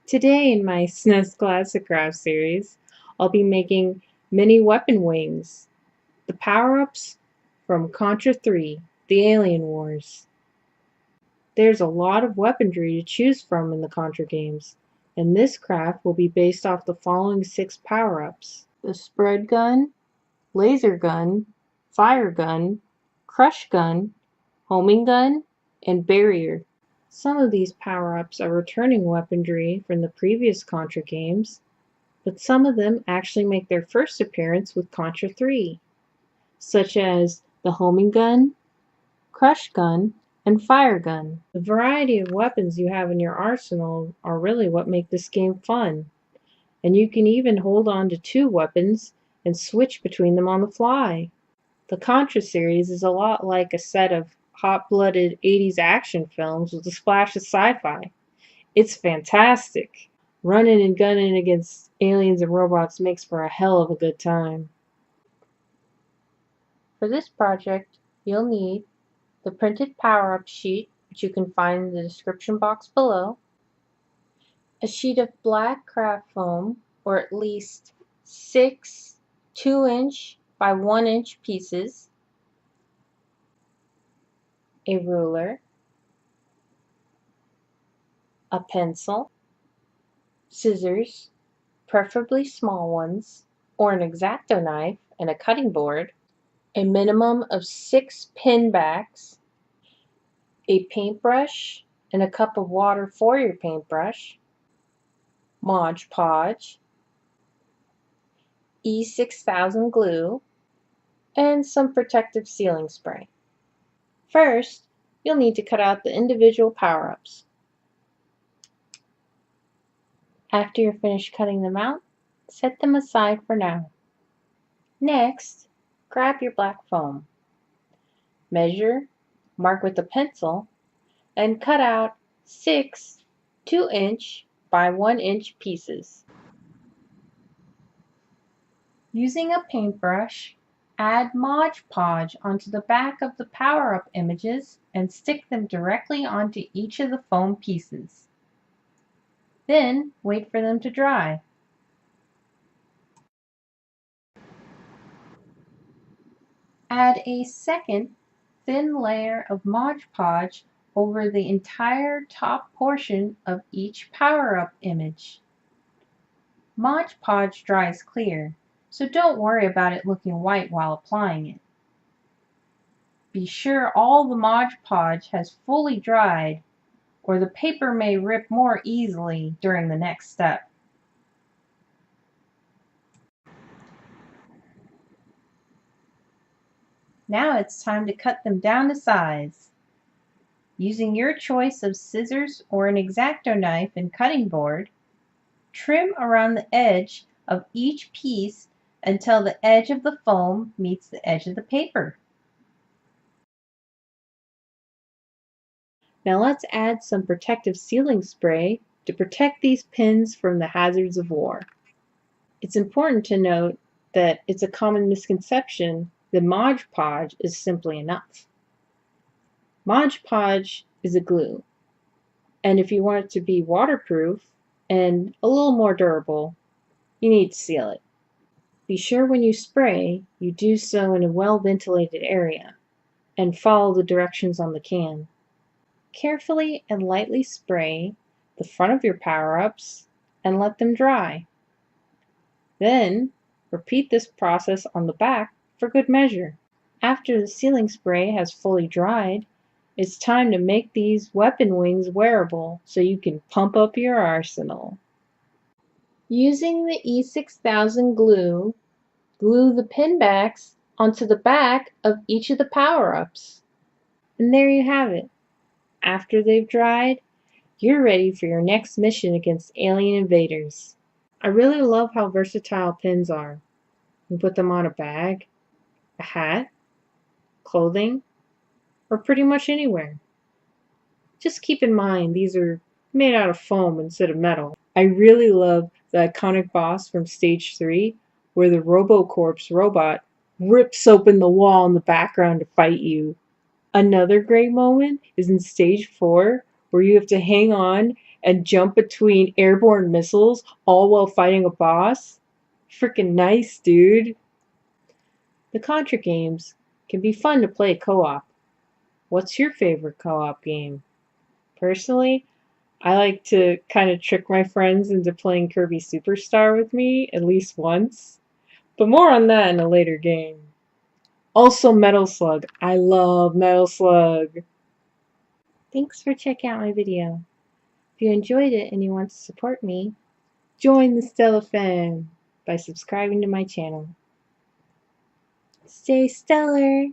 Today in my SNES Classic Craft series, I'll be making mini weapon wings, the power-ups from Contra 3, the Alien Wars. There's a lot of weaponry to choose from in the Contra games, and this craft will be based off the following 6 power-ups: the spread gun, laser gun, fire gun, crush gun, homing gun, and barrier. Some of these power-ups are returning weaponry from the previous Contra games, but some of them actually make their first appearance with Contra 3, such as the homing gun, crush gun, and fire gun. The variety of weapons you have in your arsenal are really what make this game fun, and you can even hold on to 2 weapons and switch between them on the fly. The Contra series is a lot like a set of hot-blooded 80s action films with a splash of sci-fi. It's fantastic. Running and gunning against aliens and robots makes for a hell of a good time. For this project, you'll need the printed power-up sheet, which you can find in the description box below, a sheet of black craft foam, or at least 6 2-inch by 1-inch pieces, a ruler, a pencil, scissors, preferably small ones, or an X-Acto knife and a cutting board, a minimum of 6 pinbacks, a paintbrush and a cup of water for your paintbrush, Mod Podge, E6000 glue, and some protective sealing spray. First, you'll need to cut out the individual power-ups. After you're finished cutting them out, set them aside for now. Next, grab your black foam. Measure, mark with a pencil, and cut out 6 2-inch by 1-inch pieces. Using a paintbrush, add Mod Podge onto the back of the power-up images and stick them directly onto each of the foam pieces. Then wait for them to dry. Add a second thin layer of Mod Podge over the entire top portion of each power-up image. Mod Podge dries clear, so don't worry about it looking white while applying it. Be sure all the Mod Podge has fully dried, or the paper may rip more easily during the next step. Now it's time to cut them down to size. Using your choice of scissors or an X-Acto knife and cutting board, trim around the edge of each piece until the edge of the foam meets the edge of the paper. Now let's add some protective sealing spray to protect these pins from the hazards of war. It's important to note that it's a common misconception that Mod Podge is simply enough. Mod Podge is a glue, and if you want it to be waterproof and a little more durable, you need to seal it. Be sure when you spray, you do so in a well-ventilated area, and follow the directions on the can. Carefully and lightly spray the front of your power-ups and let them dry. Then, repeat this process on the back for good measure. After the sealing spray has fully dried, it's time to make these weapon wings wearable so you can pump up your arsenal. Using the E6000 glue, glue the pinbacks onto the back of each of the power-ups. And there you have it. After they've dried, you're ready for your next mission against alien invaders. I really love how versatile pins are. You can put them on a bag, a hat, clothing, or pretty much anywhere. Just keep in mind these are made out of foam instead of metal. I really love the iconic boss from Stage 3 where the RoboCorp's robot rips open the wall in the background to fight you. Another great moment is in Stage 4 where you have to hang on and jump between airborne missiles all while fighting a boss? Freaking nice, dude. The Contra games can be fun to play co-op. What's your favorite co-op game? Personally, I like to kind of trick my friends into playing Kirby Superstar with me at least once, but more on that in a later game. Also Metal Slug. I love Metal Slug. Thanks for checking out my video. If you enjoyed it and you want to support me, join the Stella fam by subscribing to my channel. Stay stellar!